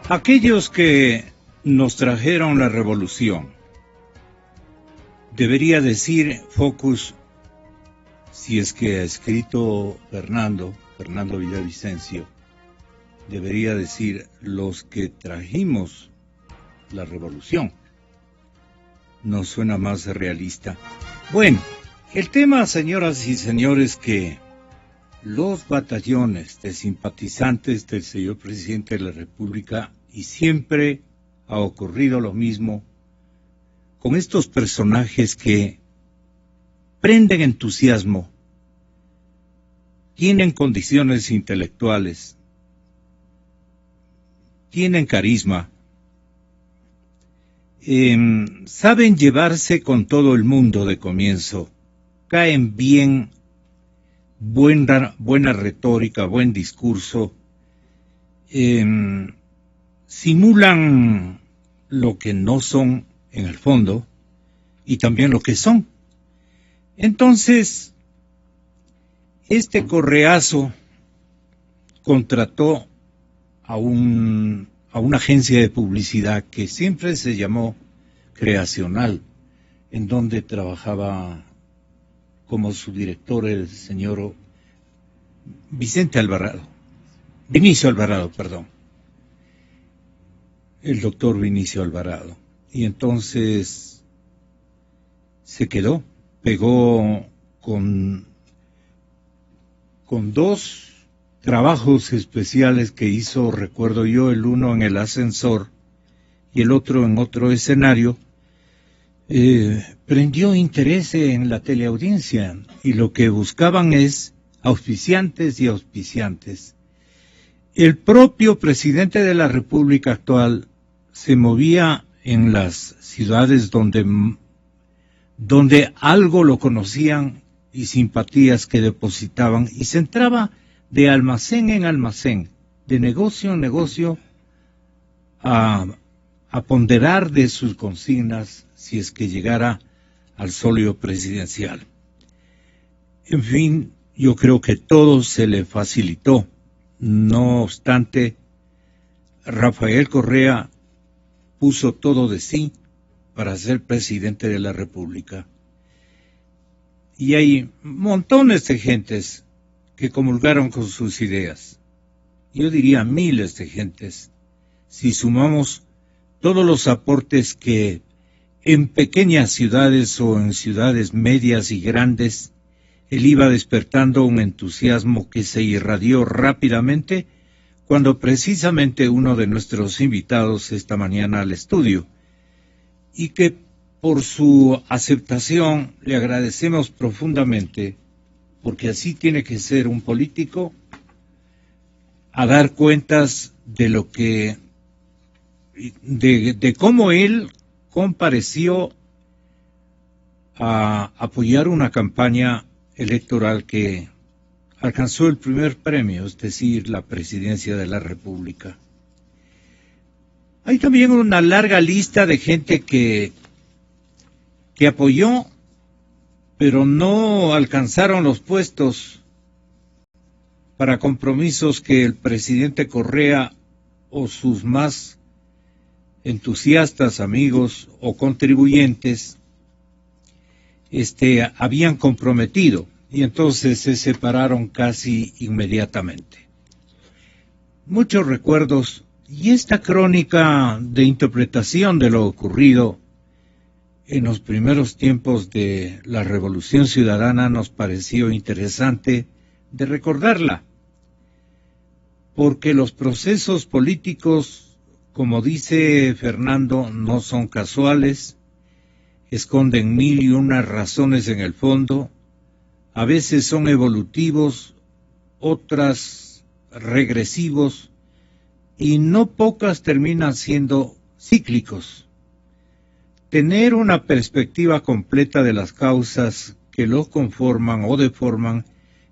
Aquellos que nos trajeron la revolución, debería decir Focus, si es que ha escrito Fernando Villavicencio, debería decir los que trajimos la revolución. No suena más realista. Bueno, el tema, señoras y señores, que los batallones de simpatizantes del señor presidente de la República, y siempre ha ocurrido lo mismo con estos personajes que prenden entusiasmo, tienen condiciones intelectuales, tienen carisma, saben llevarse con todo el mundo de comienzo, caen bien, buena retórica, buen discurso, simulan lo que no son en el fondo y también lo que son. Entonces, este correazo contrató a una agencia de publicidad que siempre se llamó Creacional, en donde trabajaba como su director el señor Vinicio Alvarado, el doctor Vinicio Alvarado. Y entonces se pegó con dos trabajos especiales que hizo, recuerdo yo, el uno en el ascensor y el otro en otro escenario. Prendió interés en la teleaudiencia y lo que buscaban es auspiciantes y auspiciantes. El propio presidente de la República actual se movía en las ciudades donde algo lo conocían y simpatías que depositaban, y se entraba de almacén en almacén, de negocio en negocio, a ponderar de sus consignas si es que llegara al solio presidencial. En fin, yo creo que todo se le facilitó. No obstante, Rafael Correa puso todo de sí para ser presidente de la República. Y hay montones de gentes que comulgaron con sus ideas. Yo diría miles de gentes, si sumamos todos los aportes que en pequeñas ciudades o en ciudades medias y grandes, él iba despertando un entusiasmo que se irradió rápidamente cuando precisamente uno de nuestros invitados esta mañana al estudio, y que por su aceptación le agradecemos profundamente, porque así tiene que ser un político, a dar cuentas de lo que, de cómo él compareció a apoyar una campaña electoral que alcanzó el primer premio, es decir, la presidencia de la República. Hay también una larga lista de gente que apoyó, pero no alcanzaron los puestos para compromisos que el presidente Correa o sus más entusiastas amigos o contribuyentes habían comprometido, y entonces se separaron casi inmediatamente. Muchos recuerdos, y esta crónica de interpretación de lo ocurrido en los primeros tiempos de la Revolución Ciudadana nos pareció interesante de recordarla, porque los procesos políticos, como dice Fernando, no son casuales, esconden mil y unas razones en el fondo, a veces son evolutivos, otras regresivos, y no pocas terminan siendo cíclicos. Tener una perspectiva completa de las causas que los conforman o deforman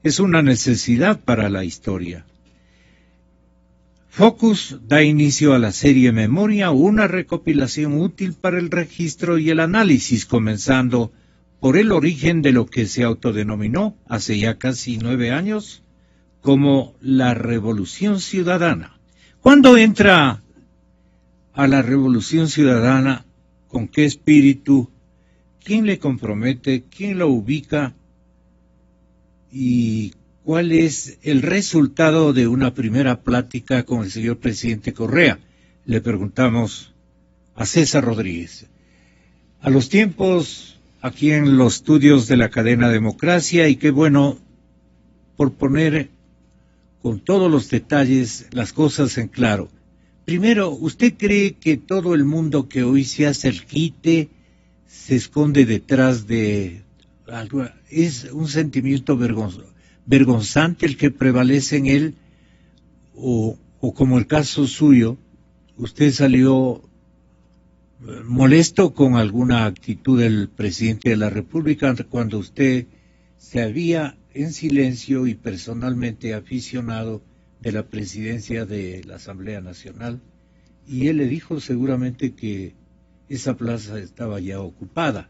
es una necesidad para la historia. Focus da inicio a la serie Memoria, una recopilación útil para el registro y el análisis, comenzando por el origen de lo que se autodenominó hace ya casi 9 años como la Revolución Ciudadana. ¿Cuándo entra a la Revolución Ciudadana, con qué espíritu, quién le compromete, quién lo ubica y cuál es el resultado de una primera plática con el señor presidente Correa. Le preguntamos a César Rodríguez. A los tiempos, aquí en los estudios de la cadena Democracia, y qué bueno por poner con todos los detalles las cosas en claro. Primero, ¿usted cree que todo el mundo que hoy se hace el quite se esconde detrás de algo? ¿Es un sentimiento vergonzante el que prevalece en él? O como el caso suyo, usted salió molesto con alguna actitud del presidente de la República cuando usted se había en silencio y personalmente aficionado de la presidencia de la Asamblea Nacional, y él le dijo seguramente que esa plaza estaba ya ocupada.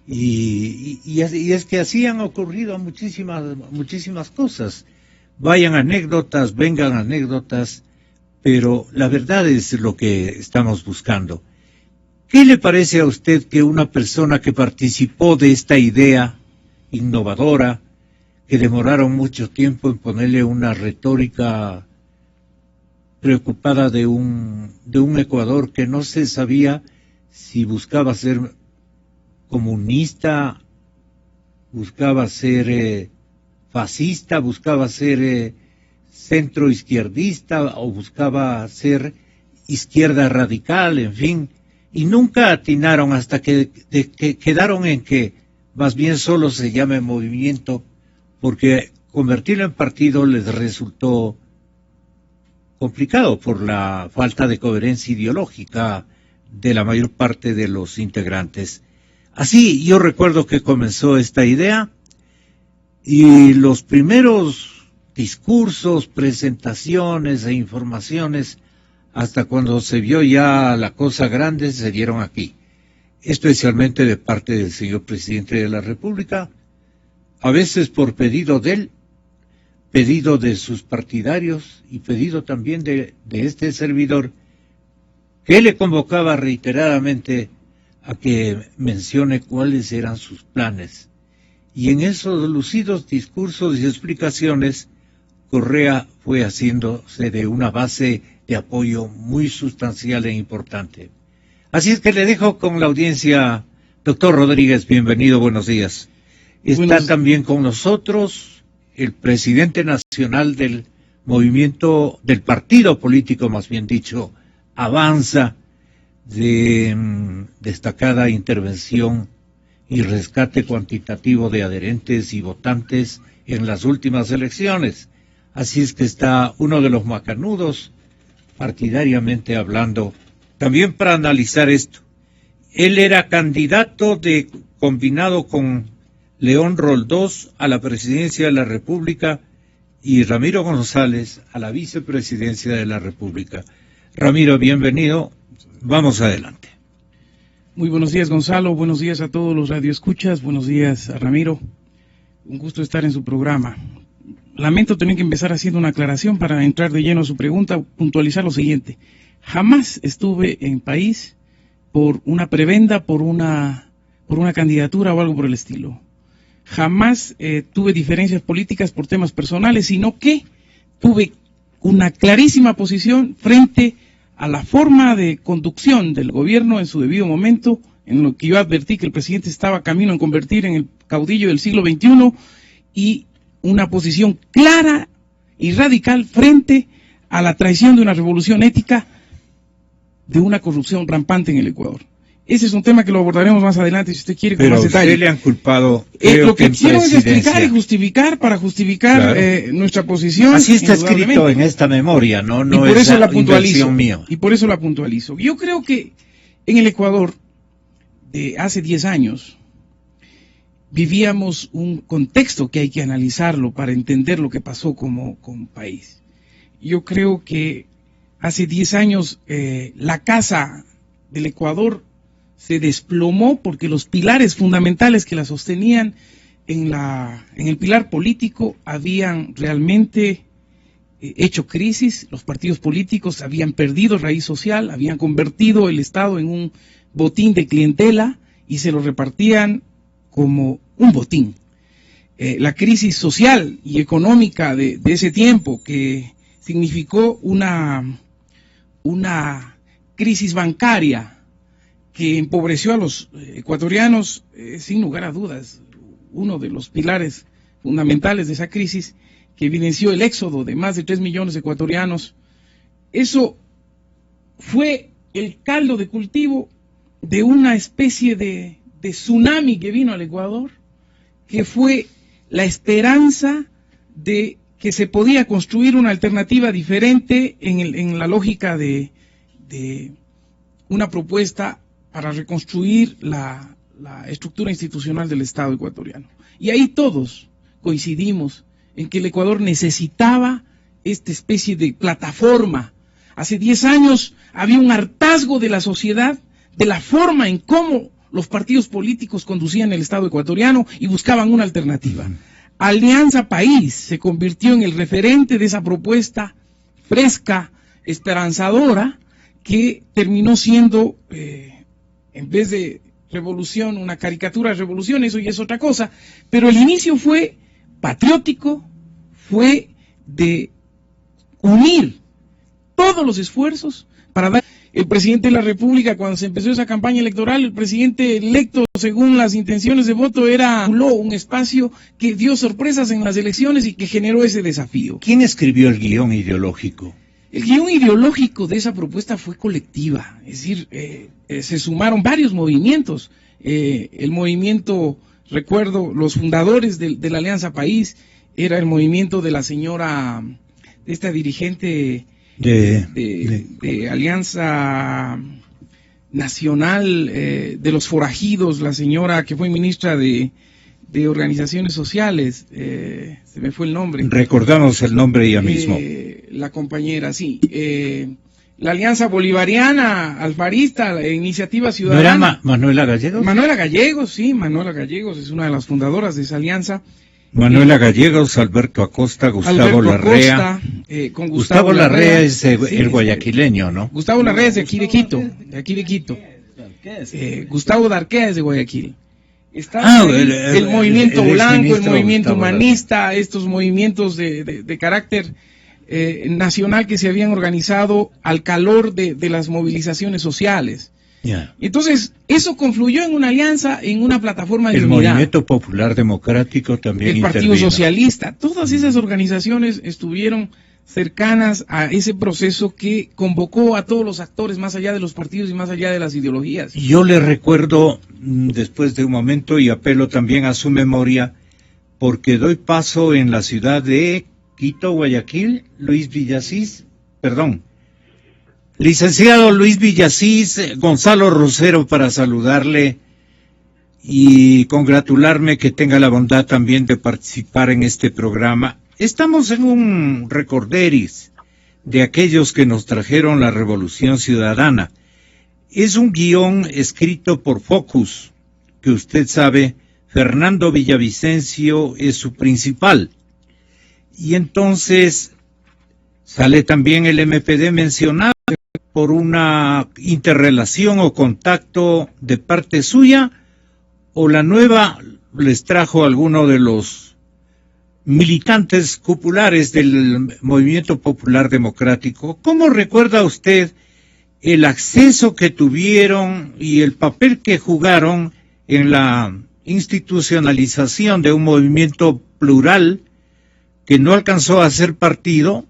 Y es que así han ocurrido muchísimas cosas. Vayan anécdotas, vengan anécdotas, pero la verdad es lo que estamos buscando. ¿Qué le parece a usted que una persona que participó de esta idea innovadora, que demoraron mucho tiempo en ponerle una retórica preocupada de un Ecuador que no se sabía si buscaba ser comunista, buscaba ser fascista, buscaba ser centroizquierdista o buscaba ser izquierda radical, en fin, y nunca atinaron hasta que quedaron en que más bien solo se llame movimiento, porque convertirlo en partido les resultó complicado por la falta de coherencia ideológica de la mayor parte de los integrantes. Así, yo recuerdo que comenzó esta idea y los primeros discursos, presentaciones e informaciones, hasta cuando se vio ya la cosa grande, se dieron aquí, especialmente de parte del señor presidente de la República, a veces por pedido de él, pedido de sus partidarios y pedido también de este servidor, que le convocaba reiteradamente a que mencione cuáles eran sus planes. Y en esos lucidos discursos y explicaciones, Correa fue haciéndose de una base de apoyo muy sustancial e importante. Así es que le dejo con la audiencia. Doctor Rodríguez, bienvenido, buenos días. Está también con nosotros el presidente nacional del movimiento, del partido político, más bien dicho, Avanza, de destacada intervención y rescate cuantitativo de adherentes y votantes en las últimas elecciones. Así es que está uno de los macanudos, partidariamente hablando, también para analizar esto. Él era candidato combinado con León Roldós a la presidencia de la República y Ramiro González a la vicepresidencia de la República. Ramiro, bienvenido. Vamos adelante. Muy buenos días, Gonzalo. Buenos días a todos los radioescuchas. Buenos días a Ramiro. Un gusto estar en su programa. Lamento tener que empezar haciendo una aclaración para entrar de lleno a su pregunta, puntualizar lo siguiente. Jamás estuve en país por una prebenda, por una candidatura o algo por el estilo. Jamás tuve diferencias políticas por temas personales, sino que tuve una clarísima posición frente a la forma de conducción del gobierno en su debido momento, en lo que yo advertí que el presidente estaba camino en convertir en el caudillo del siglo XXI, y una posición clara y radical frente a la traición de una revolución ética, de una corrupción rampante en el Ecuador. Ese es un tema que lo abordaremos más adelante, si usted quiere, con más detalle. Pero usted le han culpado, lo que quiero es explicar y justificar, para justificar claro, nuestra posición. Así está escrito en esta memoria, no y por es eso la puntualizo, mía. Y por eso la puntualizo. Yo creo que en el Ecuador, de hace 10 años, vivíamos un contexto que hay que analizarlo para entender lo que pasó como país. Yo creo que hace 10 años la casa del Ecuador se desplomó porque los pilares fundamentales que la sostenían en el pilar político habían realmente hecho crisis, los partidos políticos habían perdido raíz social, habían convertido el Estado en un botín de clientela y se lo repartían como un botín. La crisis social y económica de ese tiempo, que significó una crisis bancaria que empobreció a los ecuatorianos, sin lugar a dudas, uno de los pilares fundamentales de esa crisis, que evidenció el éxodo de más de 3 millones de ecuatorianos. Eso fue el caldo de cultivo de una especie de tsunami que vino al Ecuador, que fue la esperanza de que se podía construir una alternativa diferente en la lógica de una propuesta para reconstruir la estructura institucional del Estado ecuatoriano. Y ahí todos coincidimos en que el Ecuador necesitaba esta especie de plataforma. Hace 10 años había un hartazgo de la sociedad de la forma en cómo los partidos políticos conducían el Estado ecuatoriano y buscaban una alternativa. Alianza País se convirtió en el referente de esa propuesta fresca, esperanzadora, que terminó siendo, en vez de revolución, una caricatura de revolución. Eso ya es otra cosa, pero el inicio fue patriótico, fue de unir todos los esfuerzos para dar. El presidente de la República, cuando se empezó esa campaña electoral, el presidente electo, según las intenciones de voto, era un espacio que dio sorpresas en las elecciones y que generó ese desafío. ¿Quién escribió el guión ideológico? El guión ideológico de esa propuesta fue colectiva, es decir, se sumaron varios movimientos. El movimiento, recuerdo, los fundadores de la Alianza País, era el movimiento de la señora, de esta dirigente de Alianza Nacional de los Forajidos, la señora que fue ministra de Organizaciones Sociales, se me fue el nombre. Recordamos el nombre ya mismo. La compañera, sí. La Alianza Bolivariana, Alfarista, la Iniciativa Ciudadana. ¿No era Manuela Gallegos? Manuela Gallegos, sí, Manuela Gallegos es una de las fundadoras de esa alianza. Manuela Gallegos, Alberto Acosta, Gustavo Larrea. Con Gustavo Larrea es el guayaquileño, ¿no? Gustavo Larrea es de aquí de Quito, Gustavo Darquea es de Guayaquil. Está el movimiento blanco, el movimiento humanista, estos movimientos de carácter nacional que se habían organizado al calor de las movilizaciones sociales. Yeah. Entonces, eso confluyó en una alianza, en una plataforma de el unidad. Movimiento Popular Democrático también el Partido Socialista, todas esas organizaciones estuvieron cercanas a ese proceso que convocó a todos los actores más allá de los partidos y más allá de las ideologías. Yo le recuerdo, después de un momento, y apelo también a su memoria, porque doy paso en la ciudad de Quito, Guayaquil, Licenciado Luis Villasís, Gonzalo Rosero, para saludarle y congratularme que tenga la bondad también de participar en este programa. Estamos en un recorderis de aquellos que nos trajeron la Revolución Ciudadana. Es un guión escrito por Focus, que usted sabe, Fernando Villavicencio es su principal. Y entonces sale también el MPD mencionado por una interrelación o contacto de parte suya, o la nueva les trajo alguno de los militantes cupulares del Movimiento Popular Democrático. ¿Cómo recuerda usted el acceso que tuvieron y el papel que jugaron en la institucionalización de un movimiento plural que no alcanzó a ser partido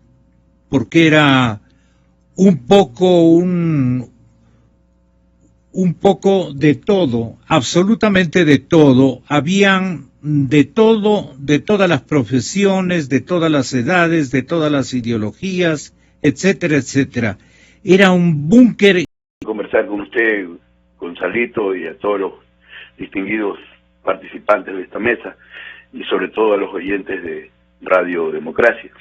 porque era un poco de todo, absolutamente de todo? Habían de todo, de todas las profesiones, de todas las edades, de todas las ideologías, etcétera, etcétera. Era un búnker. Conversar con usted, Gonzalito, y a todos los distinguidos participantes de esta mesa, y sobre todo a los oyentes de Radio Democracia.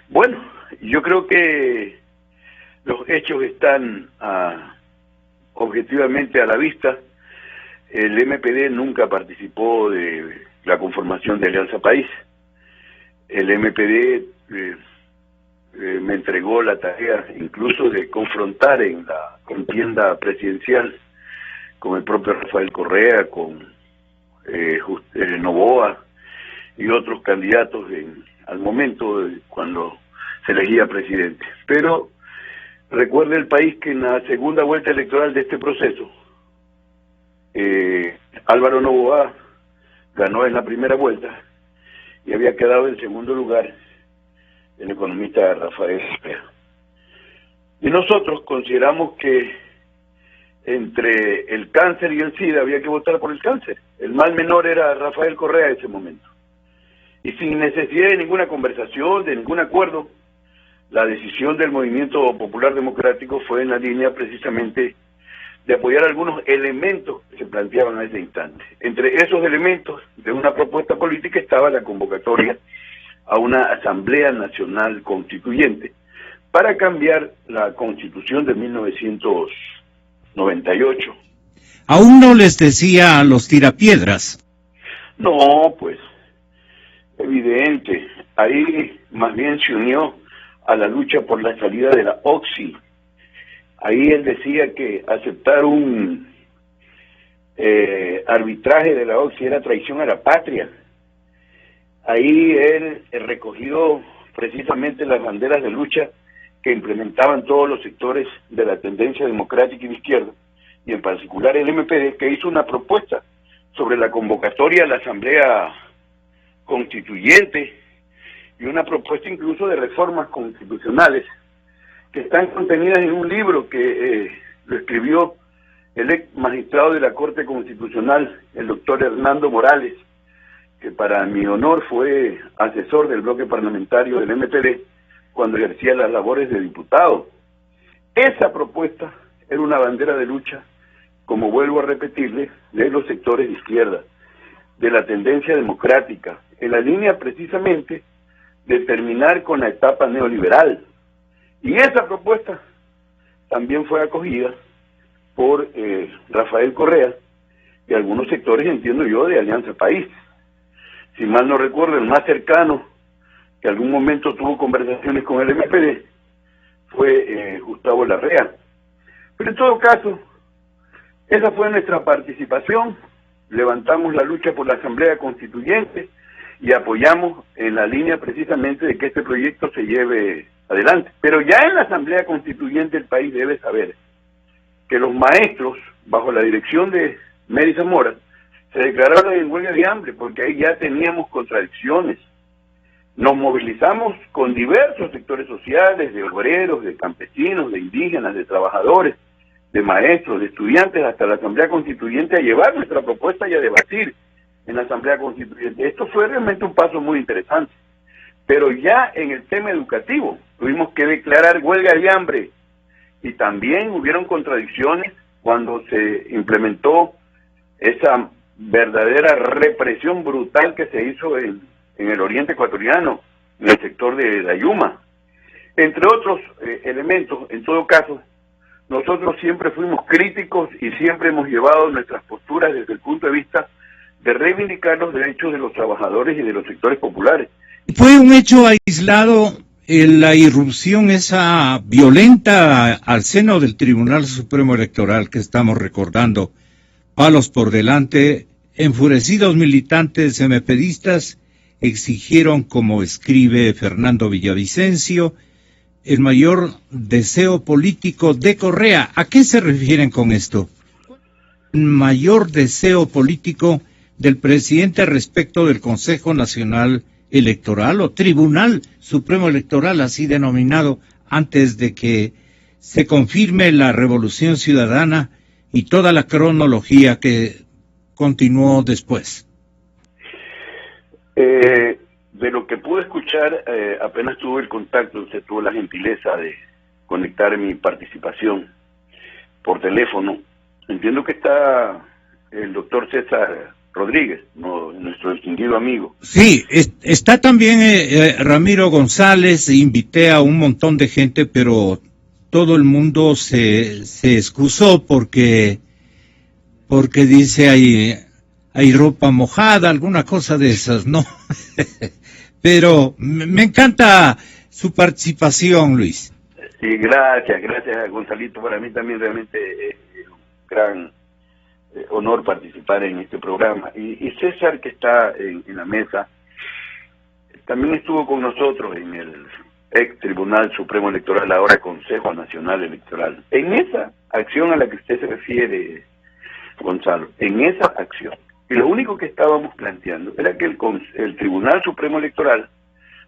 Bueno, yo creo que los hechos están objetivamente a la vista. El MPD nunca participó de la conformación de Alianza País. El MPD me entregó la tarea incluso de confrontar en la contienda presidencial con el propio Rafael Correa, con Noboa y otros candidatos al momento cuando se elegía presidente. Pero recuerde el país que en la segunda vuelta electoral de este proceso, Álvaro Noboa ganó en la primera vuelta y había quedado en segundo lugar el economista Rafael Correa. Y nosotros consideramos que entre el cáncer y el SIDA había que votar por el cáncer. El mal menor era Rafael Correa en ese momento. Y sin necesidad de ninguna conversación, de ningún acuerdo, la decisión del Movimiento Popular Democrático fue en la línea precisamente de apoyar algunos elementos que se planteaban a ese instante. Entre esos elementos de una propuesta política estaba la convocatoria a una Asamblea Nacional Constituyente para cambiar la Constitución de 1998. ¿Aún no les decía a los tirapiedras? No, pues, evidente. Ahí más bien se unió a la lucha por la salida de la OXI. Ahí él decía que aceptar un arbitraje de la OXI era traición a la patria. Ahí él recogió precisamente las banderas de lucha que implementaban todos los sectores de la tendencia democrática y de izquierda, y en particular el MPD, que hizo una propuesta sobre la convocatoria a la Asamblea Constituyente y una propuesta incluso de reformas constitucionales que están contenidas en un libro que lo escribió el ex magistrado de la Corte Constitucional, el doctor Hernando Morales, que para mi honor fue asesor del bloque parlamentario del MPD cuando ejercía las labores de diputado. Esa propuesta era una bandera de lucha, como vuelvo a repetirle, de los sectores de izquierda, de la tendencia democrática, en la línea precisamente de terminar con la etapa neoliberal. Y esa propuesta también fue acogida por Rafael Correa y algunos sectores, entiendo yo, de Alianza País. Si mal no recuerdo, el más cercano que algún momento tuvo conversaciones con el MPD fue Gustavo Larrea. Pero en todo caso, esa fue nuestra participación. Levantamos la lucha por la Asamblea Constituyente y apoyamos en la línea precisamente de que este proyecto se lleve adelante. Pero ya en la Asamblea Constituyente el país debe saber que los maestros, bajo la dirección de Mary Zamora, se declararon en huelga de hambre porque ahí ya teníamos contradicciones. Nos movilizamos con diversos sectores sociales, de obreros, de campesinos, de indígenas, de trabajadores, de maestros, de estudiantes, hasta la Asamblea Constituyente a llevar nuestra propuesta y a debatir en la Asamblea Constituyente. Esto fue realmente un paso muy interesante. Pero ya en el tema educativo tuvimos que declarar huelga de hambre y también hubieron contradicciones cuando se implementó esa verdadera represión brutal que se hizo en el oriente ecuatoriano, en el sector de Dayuma. Entre otros elementos, en todo caso, nosotros siempre fuimos críticos y siempre hemos llevado nuestras posturas desde el punto de vista de reivindicar los derechos de los trabajadores y de los sectores populares. Fue un hecho aislado la irrupción esa violenta al seno del Tribunal Supremo Electoral que estamos recordando. Palos por delante, enfurecidos militantes MPDistas exigieron, como escribe Fernando Villavicencio, el mayor deseo político de Correa. ¿A qué se refieren con esto? El mayor deseo político del presidente respecto del Consejo Nacional Electoral o Tribunal Supremo Electoral, así denominado, antes de que se confirme la Revolución Ciudadana y toda la cronología que continuó después. De lo que pude escuchar, apenas tuve el contacto, usted tuvo la gentileza de conectar mi participación por teléfono. Entiendo que está el doctor César Rodríguez, nuestro distinguido amigo. Sí, está también Ramiro González. Invité a un montón de gente, pero todo el mundo se excusó porque dice hay ropa mojada, alguna cosa de esas, ¿no? Pero me encanta su participación, Luis. Sí, gracias Gonzalito. Para mí también realmente es un gran honor participar en este programa. Y César, que está en la mesa, también estuvo con nosotros en el ex Tribunal Supremo Electoral, ahora Consejo Nacional Electoral. En esa acción a la que usted se refiere, Gonzalo, en esa acción, y lo único que estábamos planteando era que el Tribunal Supremo Electoral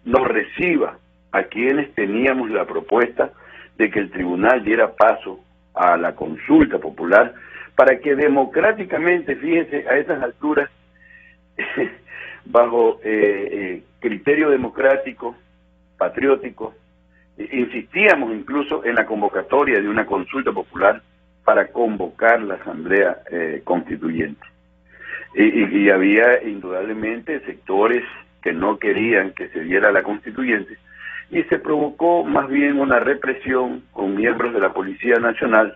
nos reciba a quienes teníamos la propuesta de que el tribunal diera paso a la consulta popular para que democráticamente, fíjense, a esas alturas, bajo criterio democrático, patriótico, insistíamos incluso en la convocatoria de una consulta popular para convocar la Asamblea Constituyente. Y había indudablemente sectores que no querían que se diera la constituyente, y se provocó más bien una represión con miembros de la Policía Nacional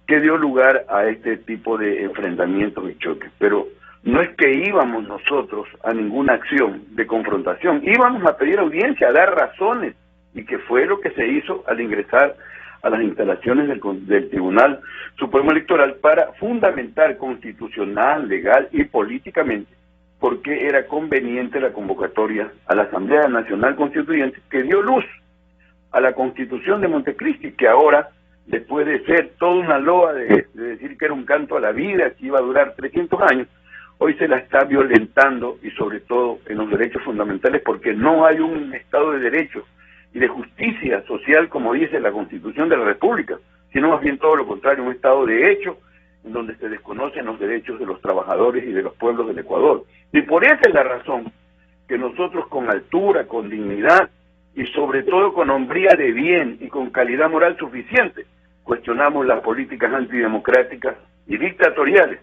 que dio lugar a este tipo de enfrentamientos y choques. Pero no es que íbamos nosotros a ninguna acción de confrontación, íbamos a pedir audiencia, a dar razones, y que fue lo que se hizo al ingresar a las instalaciones del Tribunal Supremo Electoral para fundamentar constitucional, legal y políticamente por qué era conveniente la convocatoria a la Asamblea Nacional Constituyente, que dio luz a la Constitución de Montecristi, que ahora, después de ser toda una loa de decir que era un canto a la vida, que iba a durar 300 años, hoy se la está violentando, y sobre todo en los derechos fundamentales, porque no hay un Estado de Derecho y de justicia social, como dice la Constitución de la República, sino más bien todo lo contrario, un Estado de hecho, en donde se desconocen los derechos de los trabajadores y de los pueblos del Ecuador. Y por esa es la razón que nosotros, con altura, con dignidad y sobre todo con hombría de bien y con calidad moral suficiente, cuestionamos las políticas antidemocráticas y dictatoriales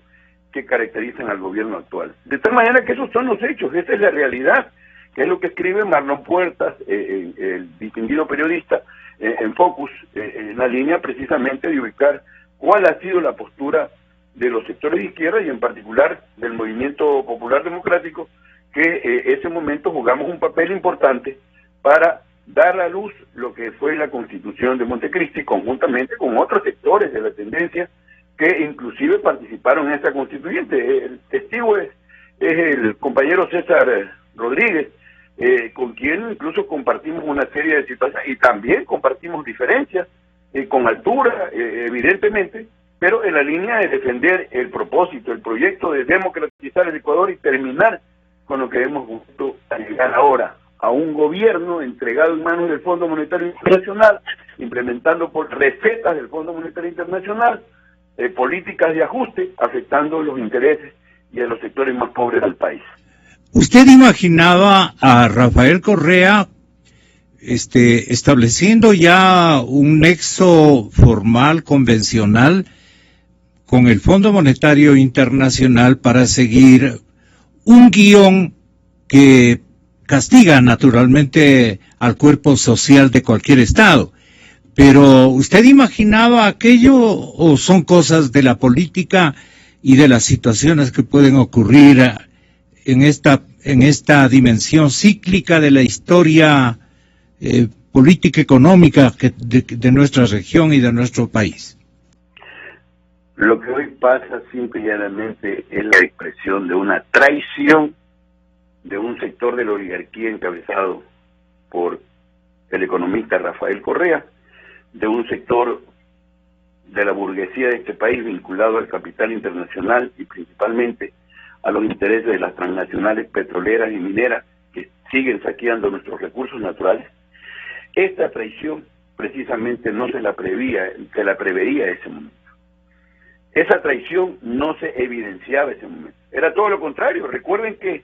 que caracterizan al gobierno actual. De tal manera que esos son los hechos, esa es la realidad, que es lo que escribe Marlon Puertas, el distinguido periodista, en Focus, en la línea precisamente de ubicar cuál ha sido la postura de los sectores de izquierda y en particular del Movimiento Popular Democrático, que en ese momento jugamos un papel importante para dar a luz lo que fue la Constitución de Montecristi, conjuntamente con otros sectores de la tendencia que inclusive participaron en esta constituyente. El testigo es el compañero César Rodríguez, con quien incluso compartimos una serie de situaciones y también compartimos diferencias, con altura, evidentemente, pero en la línea de defender el propósito, el proyecto de democratizar el Ecuador y terminar con lo que hemos visto llegar ahora, a un gobierno entregado en manos del Fondo Monetario Internacional, implementando por recetas del Fondo Monetario Internacional políticas de ajuste, afectando los intereses y a los sectores más pobres del país. ¿Usted imaginaba a Rafael Correa estableciendo ya un nexo formal, convencional, con el Fondo Monetario Internacional para seguir un guión que castiga naturalmente al cuerpo social de cualquier Estado? Pero ¿usted imaginaba aquello o son cosas de la política y de las situaciones que pueden ocurrir en esta dimensión cíclica de la historia política económica de nuestra región y de nuestro país? Lo que hoy pasa simple y llanamente es la expresión de una traición de un sector de la oligarquía encabezado por el economista Rafael Correa, de un sector de la burguesía de este país vinculado al capital internacional y principalmente a los intereses de las transnacionales petroleras y mineras que siguen saqueando nuestros recursos naturales. Esta traición precisamente no se la preveía ese momento. Esa traición no se evidenciaba ese momento. Era todo lo contrario. Recuerden que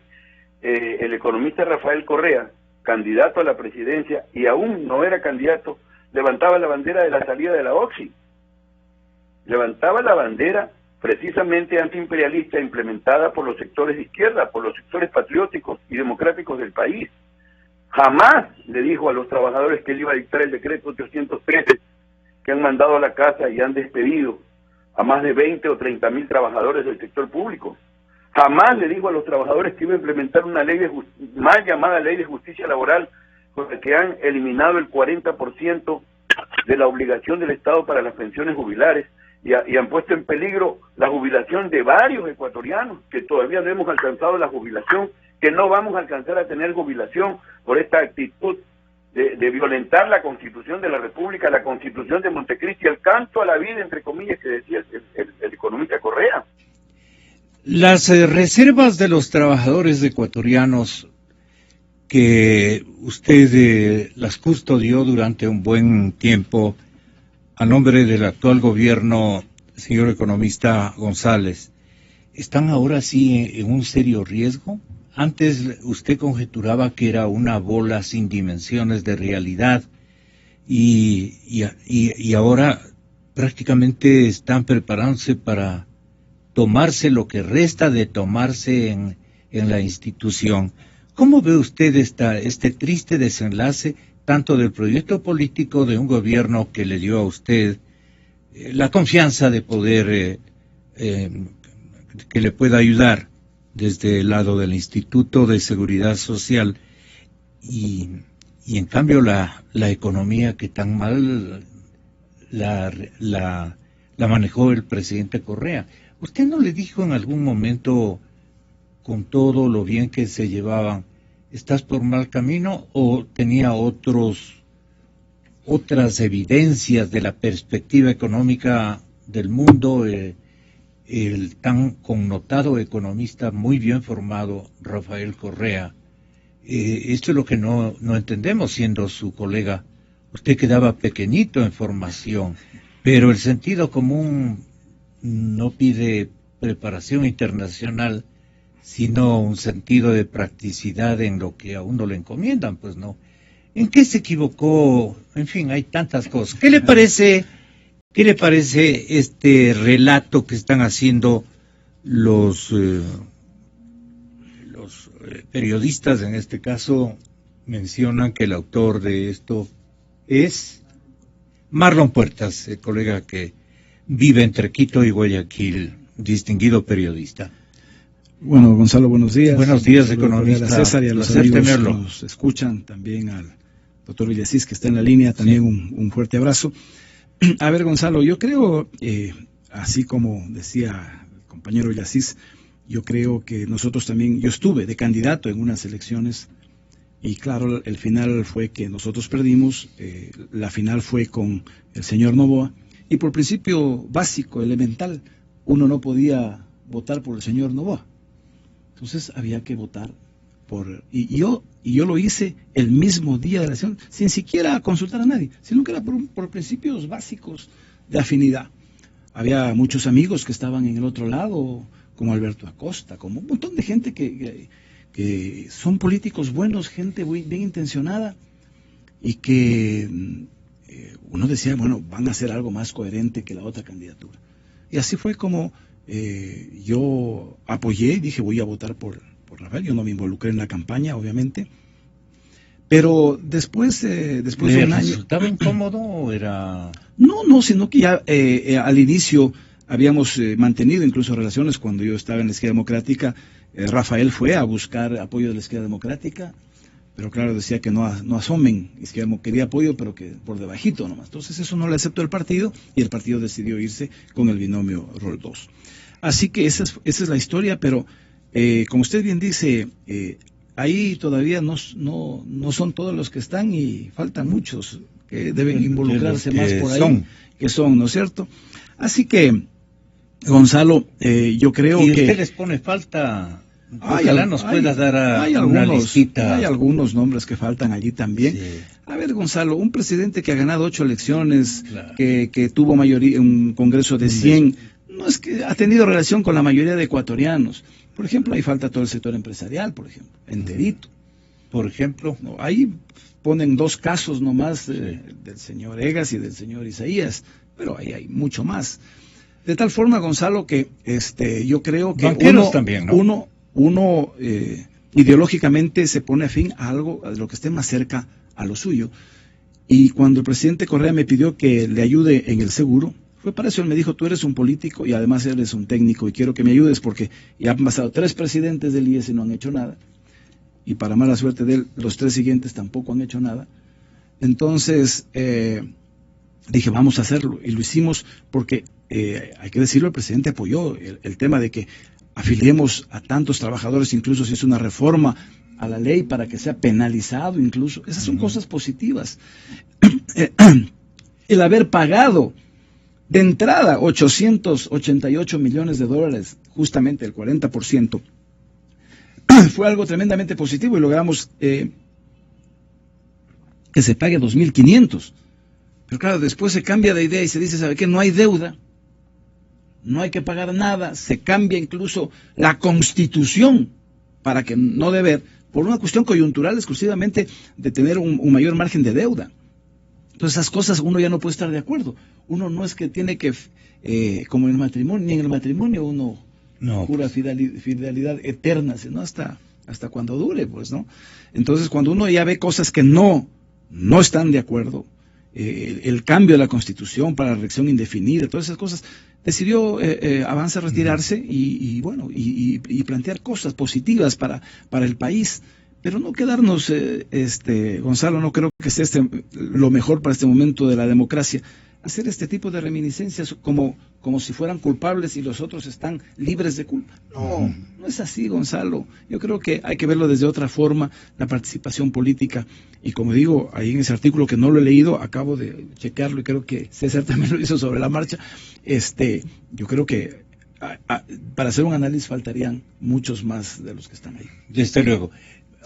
el economista Rafael Correa, candidato a la presidencia y aún no era candidato, levantaba la bandera de la salida de la OXI. Levantaba la bandera precisamente antiimperialista implementada por los sectores de izquierda, por los sectores patrióticos y democráticos del país. Jamás le dijo a los trabajadores que él iba a dictar el decreto 813, que han mandado a la casa y han despedido a más de 20 o 30 mil trabajadores del sector público. Jamás le dijo a los trabajadores que iba a implementar una ley mal llamada Ley de Justicia Laboral, porque han eliminado el 40% de la obligación del Estado para las pensiones jubilares y han puesto en peligro la jubilación de varios ecuatorianos que todavía no hemos alcanzado la jubilación, que no vamos a alcanzar a tener jubilación por esta actitud de violentar la Constitución de la República, la Constitución de Montecristi, el canto a la vida, entre comillas, que decía el economista Correa. Las reservas de los trabajadores ecuatorianos que usted las custodió durante un buen tiempo a nombre del actual gobierno, señor economista González, ¿están ahora sí en un serio riesgo? Antes usted conjeturaba que era una bola sin dimensiones de realidad y ahora prácticamente están preparándose para tomarse lo que resta de tomarse en la institución. ¿Cómo ve usted este triste desenlace tanto del proyecto político de un gobierno que le dio a usted la confianza de poder que le pueda ayudar desde el lado del Instituto de Seguridad Social y en cambio la economía que tan mal la manejó el presidente Correa? ¿Usted no le dijo en algún momento, con todo lo bien que se llevaban, estás por mal camino, o tenía otras evidencias de la perspectiva económica del mundo, el tan connotado economista muy bien formado Rafael Correa? Esto es lo que no entendemos siendo su colega. Usted quedaba pequeñito en formación, pero el sentido común no pide preparación internacional, sino un sentido de practicidad en lo que a uno le encomiendan, pues no. ¿En qué se equivocó? En fin, hay tantas cosas. ¿Qué le parece este relato que están haciendo los periodistas? En este caso mencionan que el autor de esto es Marlon Puertas, el colega que vive entre Quito y Guayaquil, distinguido periodista. Bueno, Gonzalo, buenos días. Buenos días, economista. A César y a los amigos que nos escuchan, también al doctor Villasís, que está en la línea, también sí. Un fuerte abrazo. A ver, Gonzalo, yo creo, así como decía el compañero Villasís, yo creo que nosotros también, yo estuve de candidato en unas elecciones y claro, el final fue que nosotros perdimos, la final fue con el señor Noboa y por principio básico, elemental, uno no podía votar por el señor Noboa. Entonces había que votar por... Y yo lo hice el mismo día de la elección, sin siquiera consultar a nadie, sino que era por principios básicos de afinidad. Había muchos amigos que estaban en el otro lado, como Alberto Acosta, como un montón de gente que son políticos buenos, gente muy bien intencionada, y que uno decía, bueno, van a hacer algo más coherente que la otra candidatura. Y así fue como... yo apoyé, dije voy a votar por Rafael, yo no me involucré en la campaña, obviamente, pero después de un año... ¿Resultaba incómodo o era...? No, sino que ya al inicio habíamos mantenido incluso relaciones cuando yo estaba en la Izquierda Democrática. Rafael fue a buscar apoyo de la Izquierda Democrática, pero claro, decía que no asomen, quería apoyo, pero que por debajito nomás. Entonces eso no le aceptó el partido, y el partido decidió irse con el binomio Roldós. Así que esa es la historia, pero como usted bien dice, ahí todavía no son todos los que están, y faltan muchos que deben involucrarse más por ahí, que son, ¿no es cierto? Así que, Gonzalo, yo creo que... ¿Y usted les pone falta? Ojalá nos pueda dar una listita. Hay algunos nombres que faltan allí también. Sí. A ver, Gonzalo, un presidente que ha ganado 8 elecciones, claro, que tuvo mayoría, un congreso de 100, no es que ha tenido relación con la mayoría de ecuatorianos. Por ejemplo, ahí falta todo el sector empresarial, por ejemplo, enterito. Por ejemplo, no, ahí ponen 2 casos nomás, del señor Egas y del señor Isaías, pero ahí hay mucho más. De tal forma, Gonzalo, que yo creo que uno ideológicamente se pone afín a algo, a lo que esté más cerca a lo suyo. Y cuando el presidente Correa me pidió que le ayude en el seguro, fue para eso. Él me dijo, tú eres un político y además eres un técnico y quiero que me ayudes porque ya han pasado 3 presidentes del IES y no han hecho nada. y para mala suerte de él, los 3 siguientes tampoco han hecho nada. Entonces, dije, vamos a hacerlo, y lo hicimos porque, hay que decirlo, el presidente apoyó el tema de que afiliemos a tantos trabajadores, incluso se hizo una reforma a la ley para que sea penalizado incluso. Esas son cosas positivas. El haber pagado de entrada 888 millones de dólares, justamente el 40%, fue algo tremendamente positivo, y logramos que se pague 2.500. Pero claro, después se cambia de idea y se dice, ¿sabe qué? No hay deuda, no hay que pagar nada, se cambia incluso la Constitución para que no deber, por una cuestión coyuntural exclusivamente de tener un mayor margen de deuda. Entonces esas cosas uno ya no puede estar de acuerdo. Uno no es que tiene que, como en el matrimonio, ni en el matrimonio uno jura fidelidad eterna, sino hasta cuando dure, pues, ¿no? Entonces cuando uno ya ve cosas que no están de acuerdo, el cambio de la Constitución para la reelección indefinida, todas esas cosas, decidió Avanza retirarse y plantear cosas positivas para el país, pero no quedarnos, Gonzalo, no creo que sea lo mejor para este momento de la democracia, hacer este tipo de reminiscencias como si fueran culpables y los otros están libres de culpa. No es así, Gonzalo. Yo creo que hay que verlo desde otra forma, la participación política. Y como digo, ahí en ese artículo que no lo he leído, acabo de checarlo y creo que César también lo hizo sobre la marcha. Yo creo que para hacer un análisis faltarían muchos más de los que están ahí. Desde luego.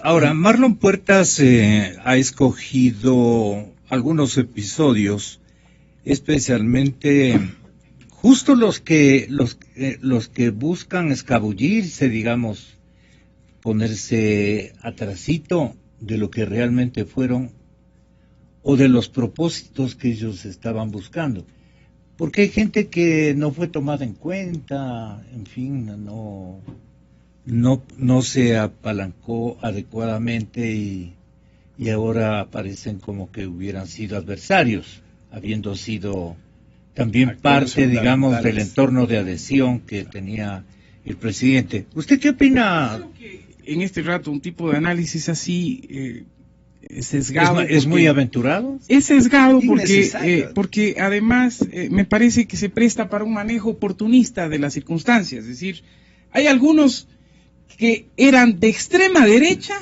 Ahora, Marlon Puertas ha escogido algunos episodios, especialmente justo los que buscan escabullirse, digamos, ponerse atrasito de lo que realmente fueron o de los propósitos que ellos estaban buscando. Porque hay gente que no fue tomada en cuenta, en fin, no se apalancó adecuadamente y ahora aparecen como que hubieran sido adversarios, habiendo sido también parte, digamos, del entorno de adhesión que tenía el presidente. ¿Usted qué opina? Creo que en este rato un tipo de análisis así sesgado. ¿Es muy aventurado? Es sesgado porque además me parece que se presta para un manejo oportunista de las circunstancias. Es decir, hay algunos que eran de extrema derecha,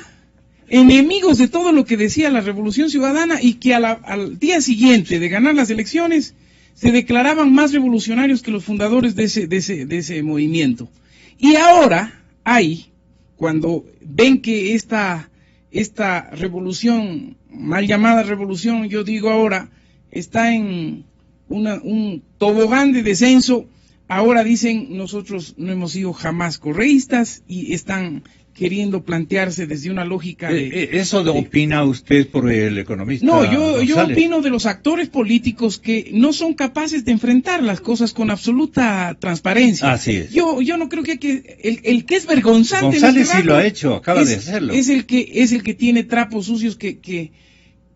enemigos de todo lo que decía la Revolución Ciudadana, y que al día siguiente de ganar las elecciones se declaraban más revolucionarios que los fundadores de ese movimiento. Y ahora cuando ven que esta revolución, mal llamada revolución, yo digo ahora, está en un tobogán de descenso, ahora dicen, nosotros no hemos sido jamás correístas, y están queriendo plantearse desde una lógica de... ¿Eso opina usted por el economista? No, yo opino de los actores políticos que no son capaces de enfrentar las cosas con absoluta transparencia. Así es. Yo no creo que el que es vergonzante... González sí lo ha hecho, acaba de hacerlo. Es el que tiene trapos sucios, que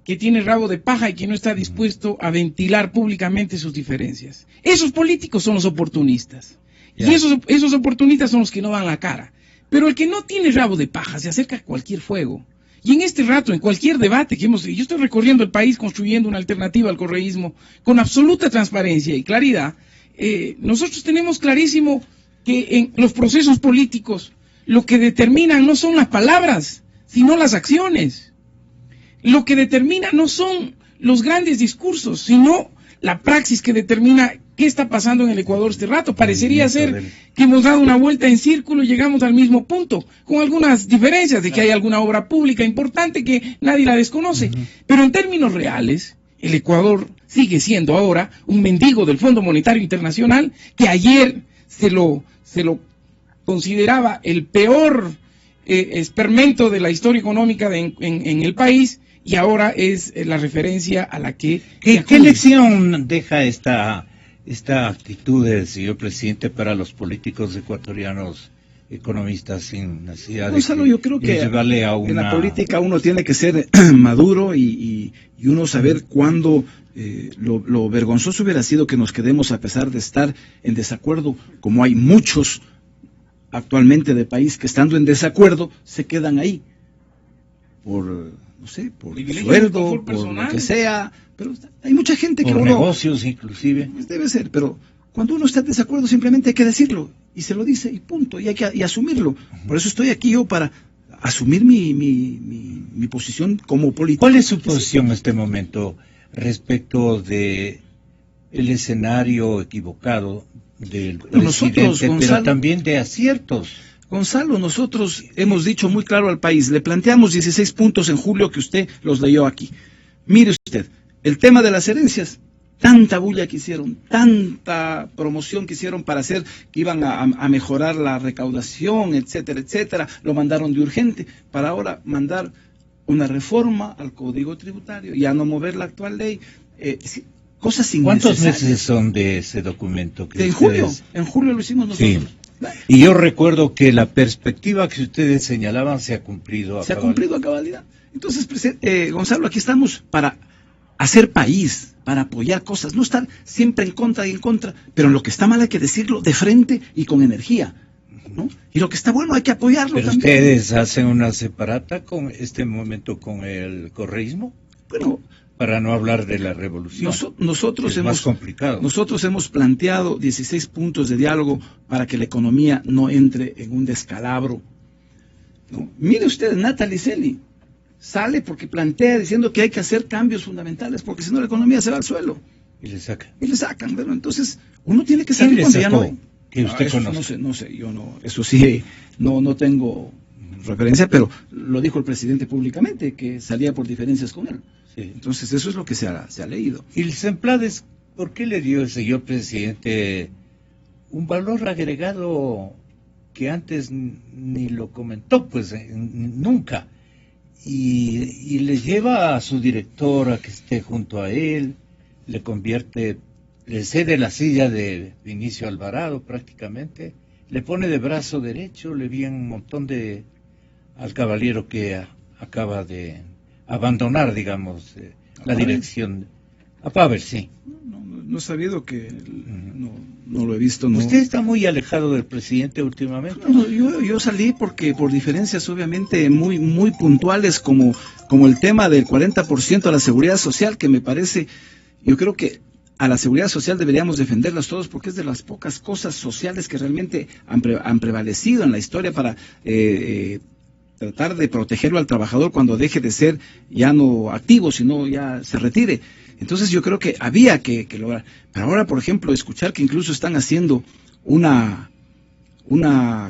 tiene rabo de paja y que no está dispuesto a ventilar públicamente sus diferencias. Esos políticos son los oportunistas. Ya. Y esos oportunistas son los que no dan la cara. Pero el que no tiene rabo de paja se acerca a cualquier fuego. Y en este rato, en cualquier debate yo estoy recorriendo el país construyendo una alternativa al correísmo con absoluta transparencia y claridad. Nosotros tenemos clarísimo que en los procesos políticos lo que determinan no son las palabras, sino las acciones. Lo que determina no son los grandes discursos, sino la praxis que determina qué está pasando en el Ecuador este rato. Parecería ser que hemos dado una vuelta en círculo y llegamos al mismo punto, con algunas diferencias de que hay alguna obra pública importante que nadie la desconoce. Pero en términos reales, el Ecuador sigue siendo ahora un mendigo del Fondo Monetario Internacional, que ayer se lo consideraba el peor espermento de la historia económica en el país, y ahora es la referencia a la que... ¿Qué lección deja esta actitud del señor presidente para los políticos ecuatorianos, economistas, sin necesidad Gonzalo, yo creo que llevarle a en la política uno tiene que ser maduro y uno saber cuándo lo vergonzoso hubiera sido que nos quedemos a pesar de estar en desacuerdo, como hay muchos actualmente de país que estando en desacuerdo se quedan ahí. no sé, por sueldo, por lo que sea, pero hay mucha gente que por negocios inclusive. Pues debe ser, pero cuando uno está en desacuerdo simplemente hay que decirlo, y se lo dice, y punto, y hay que asumirlo. Por eso estoy aquí yo, para asumir mi posición como político. ¿Cuál es su posición en este momento respecto de el escenario equivocado del presidente, nosotros, Gonzalo, pero también de aciertos? Gonzalo, nosotros hemos dicho muy claro al país, le planteamos 16 puntos en julio que usted los leyó aquí. Mire usted, el tema de las herencias, tanta bulla que hicieron, tanta promoción que hicieron para hacer que iban a mejorar la recaudación, etcétera, etcétera, lo mandaron de urgente, para ahora mandar una reforma al Código Tributario, ya no mover la actual ley, cosas innecesarias. ¿Cuántos meses son de ese documento? Que en julio lo hicimos nosotros. Sí. Y yo recuerdo que la perspectiva que ustedes señalaban se ha cumplido a cabalidad. Entonces, Gonzalo, aquí estamos para hacer país, para apoyar cosas, no estar siempre en contra y en contra, pero lo que está mal hay que decirlo de frente y con energía, ¿no? Y lo que está bueno hay que apoyarlo pero también. ¿Ustedes hacen una separata con este momento con el correísmo? Bueno, para no hablar de la revolución. Nosotros es más complicado. Nosotros hemos planteado 16 puntos de diálogo para que la economía no entre en un descalabro, ¿no? Mire usted, Natalie Celi sale porque plantea diciendo que hay que hacer cambios fundamentales, porque si no la economía se va al suelo. Y le sacan. Bueno, entonces uno tiene que salir cuando ya no hay. Que usted conoce. No sé, yo no, eso sí, no tengo referencia, pero lo dijo el presidente públicamente, que salía por diferencias con él. Sí. Entonces eso es lo que se ha leído. ¿Y el Semplades, por qué le dio el señor presidente un valor agregado que antes ni lo comentó, pues nunca? Y le lleva a su director a que esté junto a él, le cede la silla de Vinicio Alvarado prácticamente, le pone de brazo derecho, le envía un montón al caballero que acaba de abandonar, digamos, la dirección. A Pavel, sí. No he sabido que no lo he visto. No. ¿Usted está muy alejado del presidente últimamente? No, yo salí porque por diferencias obviamente muy puntuales como el tema del 40% a la seguridad social, que me parece, yo creo que a la seguridad social deberíamos defenderlas todos porque es de las pocas cosas sociales que realmente han prevalecido en la historia para tratar de protegerlo al trabajador cuando deje de ser ya no activo, sino ya se retire. Entonces yo creo que había que lograr. Pero ahora, por ejemplo, escuchar que incluso están haciendo una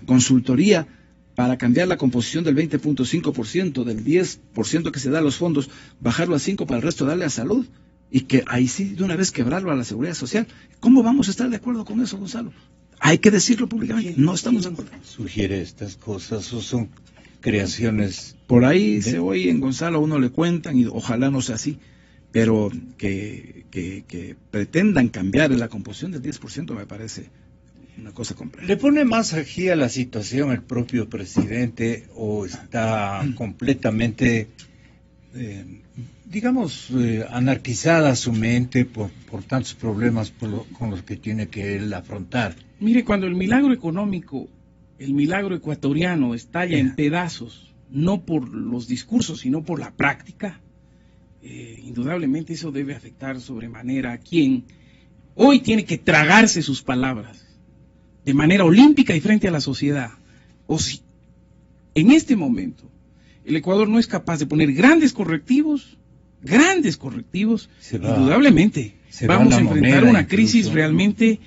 consultoría para cambiar la composición del 20.5%, del 10% que se da a los fondos, bajarlo a 5% para el resto darle a salud, y que ahí sí de una vez quebrarlo a la seguridad social. ¿Cómo vamos a estar de acuerdo con eso, Gonzalo? Hay que decirlo públicamente, no estamos de acuerdo. ¿Sugiere estas cosas o son creaciones? Por ahí se oye en Gonzalo, a uno le cuentan y ojalá no sea así, pero que pretendan cambiar la composición del 10% me parece una cosa compleja. ¿Le pone más ají a la situación el propio presidente o está completamente, anarquizada su mente por tantos problemas con los que tiene que él afrontar? Mire, cuando el milagro económico, el milagro ecuatoriano estalla en pedazos, no por los discursos, sino por la práctica, indudablemente eso debe afectar sobremanera a quien hoy tiene que tragarse sus palabras de manera olímpica y frente a la sociedad. O si en este momento el Ecuador no es capaz de poner grandes correctivos, indudablemente vamos a enfrentar una crisis realmente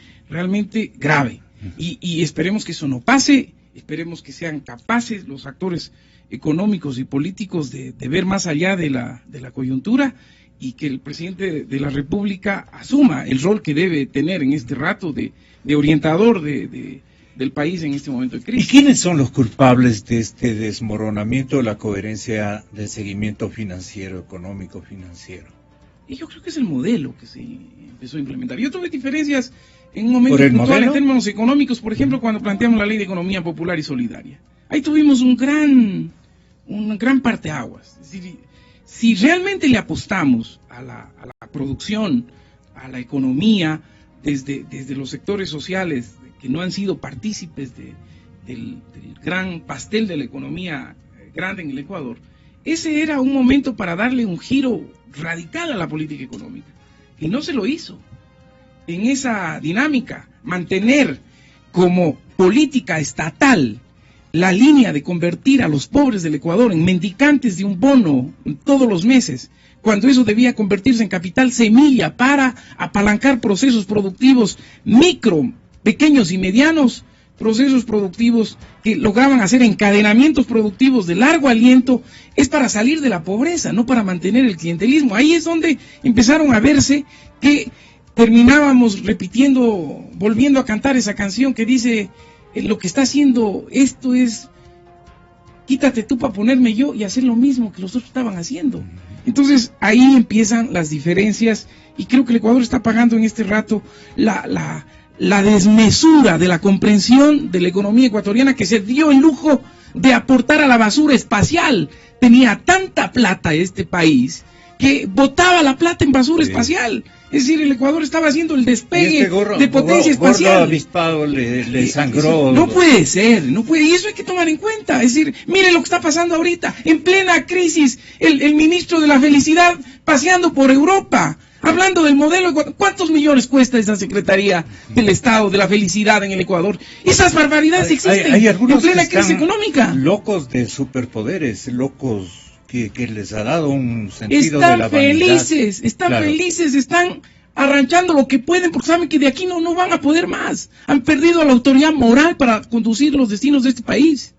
grave. Y esperemos que eso no pase, esperemos que sean capaces los actores económicos y políticos de ver más allá de la coyuntura, y que el presidente de la República asuma el rol que debe tener en este rato de orientador del país en este momento de crisis. ¿Y quiénes son los culpables de este desmoronamiento de la coherencia del seguimiento financiero, económico financiero? Y yo creo que es el modelo que se empezó a implementar. Yo tuve diferencias en un momento puntual en términos económicos, por ejemplo, cuando planteamos la Ley de Economía Popular y Solidaria. Ahí tuvimos un gran parteaguas. Es decir, si realmente le apostamos a la producción, a la economía, desde los sectores sociales que no han sido partícipes del gran pastel de la economía grande en el Ecuador, ese era un momento para darle un giro radical a la política económica. Y no se lo hizo. En esa dinámica, mantener como política estatal la línea de convertir a los pobres del Ecuador en mendicantes de un bono todos los meses, cuando eso debía convertirse en capital semilla para apalancar procesos productivos micro, pequeños y medianos, procesos productivos que lograban hacer encadenamientos productivos de largo aliento, es para salir de la pobreza, no para mantener el clientelismo. Ahí es donde empezaron a verse que terminábamos repitiendo, volviendo a cantar esa canción que dice, lo que está haciendo esto es, quítate tú para ponerme yo y hacer lo mismo que los otros estaban haciendo. Entonces ahí empiezan las diferencias y creo que el Ecuador está pagando en este rato la desmesura de la comprensión de la economía ecuatoriana, que se dio el lujo de aportar a la basura espacial. Tenía tanta plata este país que botaba la plata en basura espacial. Es decir, el Ecuador estaba haciendo el despegue de potencia espacial. Avispado le sangró. No puede ser, no puede, y eso hay que tomar en cuenta. Es decir, mire lo que está pasando ahorita, en plena crisis, el ministro de la Felicidad paseando por Europa, hablando del modelo. ¿Cuántos millones cuesta esa Secretaría del Estado de la Felicidad en el Ecuador? Esas barbaridades existen hay algunos en plena que crisis están económica. Locos de superpoderes, locos que les ha dado un sentido de la vanidad. Están felices, están arranchando lo que pueden porque saben que de aquí no van a poder más. Han perdido la autoridad moral para conducir los destinos de este país.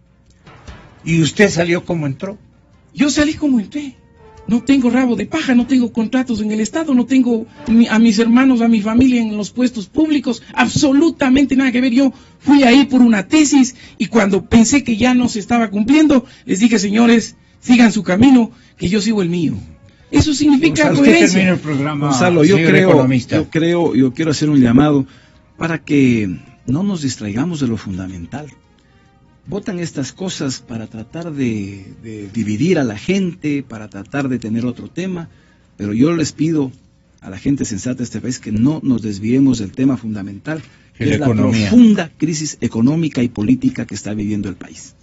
¿Y usted salió como entró? Yo salí como entré. No tengo rabo de paja, no tengo contratos en el Estado, no tengo a mis hermanos, a mi familia en los puestos públicos, absolutamente nada que ver. Yo fui ahí por una tesis y cuando pensé que ya no se estaba cumpliendo, les dije, señores, sigan su camino, que yo sigo el mío. Eso significa coherencia. El programa, Gonzalo, yo quiero hacer un llamado para que no nos distraigamos de lo fundamental. Votan estas cosas para tratar de dividir a la gente, para tratar de tener otro tema, pero yo les pido a la gente sensata de este país que no nos desviemos del tema fundamental, que es la profunda crisis económica y política que está viviendo el país.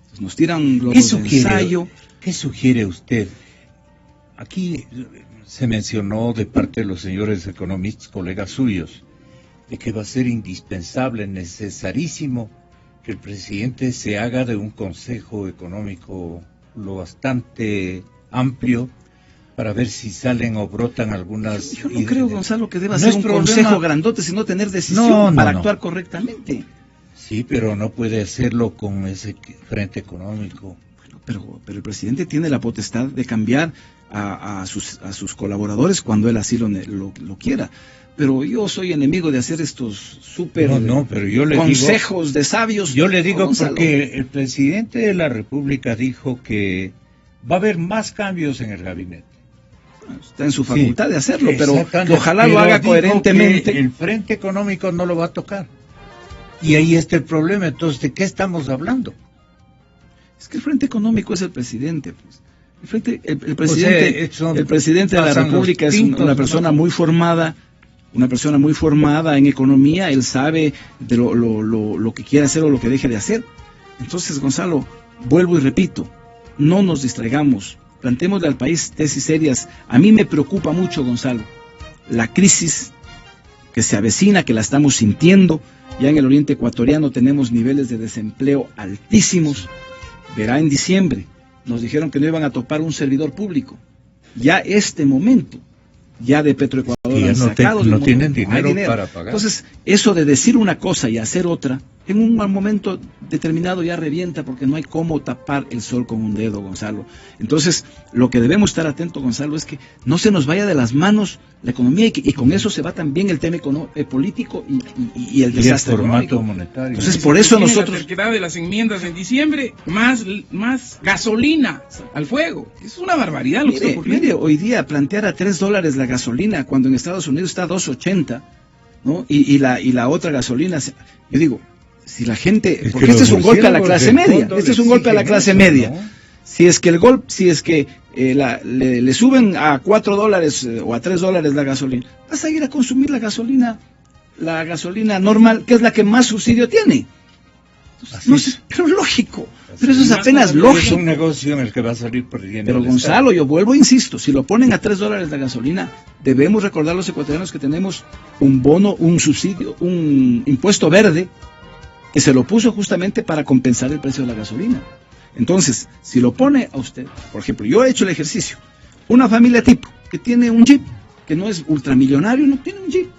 Entonces, nos tiran los de ensayo. ¿Qué sugiere usted? Aquí se mencionó de parte de los señores economistas, colegas suyos, de que va a ser indispensable, necesarísimo, que el presidente se haga de un consejo económico lo bastante amplio para ver si salen o brotan algunas... Yo no creo, Gonzalo, que deba ser un consejo grandote, sino tener decisión para actuar correctamente. Sí, pero no puede hacerlo con ese frente económico. Pero el presidente tiene la potestad de cambiar a sus colaboradores cuando él así lo quiera. Pero yo soy enemigo de hacer estos pero yo le consejos de sabios. Yo le digo porque el presidente de la República dijo que va a haber más cambios en el gabinete. Está en su facultad de hacerlo, pero ojalá lo haga coherentemente. El frente económico no lo va a tocar. Y ahí está el problema. Entonces, ¿de qué estamos hablando? Es que el frente económico es el presidente, pues. El presidente de la República es una persona muy formada, en economía. Él sabe de lo que quiere hacer o lo que deje de hacer. Entonces, Gonzalo, vuelvo y repito, no nos distraigamos, plantémosle al país tesis serias. A mí me preocupa mucho, Gonzalo, la crisis que se avecina, que la estamos sintiendo. Ya en el oriente ecuatoriano tenemos niveles de desempleo altísimos. Verá, en diciembre nos dijeron que no iban a topar un servidor público. Ya este momento, ya de Petroecuador han sacado, no tienen dinero para pagar. Entonces, eso de decir una cosa y hacer otra, en un momento determinado ya revienta, porque no hay cómo tapar el sol con un dedo, Gonzalo. Entonces, lo que debemos estar atentos, Gonzalo, es que no se nos vaya de las manos la economía y con eso se va también el tema político y el desastre económico. Monetario. Entonces, por eso nosotros... La terquedad de las enmiendas en diciembre, más gasolina al fuego. Es una barbaridad lo que está ocurriendo. Mire, hoy día plantear a $3 la gasolina, cuando en Estados Unidos está a $2.80, ¿no? Y la otra gasolina, yo digo... Si la gente, porque este es un golpe a la clase media, Si es que le suben a $4 o a $3 la gasolina, vas a ir a consumir la gasolina normal, que es la que más subsidio tiene. Pero lógico, Pero eso es apenas lógico. Es un negocio en el que va a salir perdiendo. Pero Gonzalo, yo vuelvo e insisto, si lo ponen a $3 la gasolina, debemos recordar a los ecuatorianos que tenemos un bono, un subsidio, un impuesto verde, que se lo puso justamente para compensar el precio de la gasolina. Entonces, si lo pone a usted, por ejemplo, yo he hecho el ejercicio, una familia tipo que tiene un Jeep, que no es ultramillonario, no tiene un Jeep,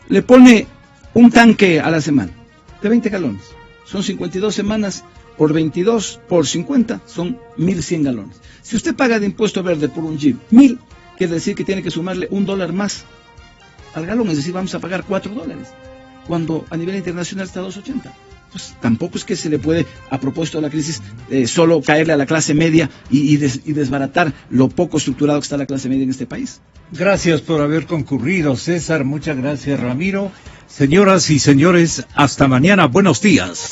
le pone un tanque a la semana de 20 galones, son 52 semanas, por 22, por 50, son 1.100 galones. Si usted paga de impuesto verde por un Jeep 1.000, quiere decir que tiene que sumarle $1 más al galón, es decir, vamos a pagar $4, cuando a nivel internacional está a 2.80. Pues tampoco es que se le puede, a propósito de la crisis, solo caerle a la clase media y desbaratar lo poco estructurado que está la clase media en este país. Gracias por haber concurrido, César. Muchas gracias, Ramiro. Señoras y señores, hasta mañana. Buenos días.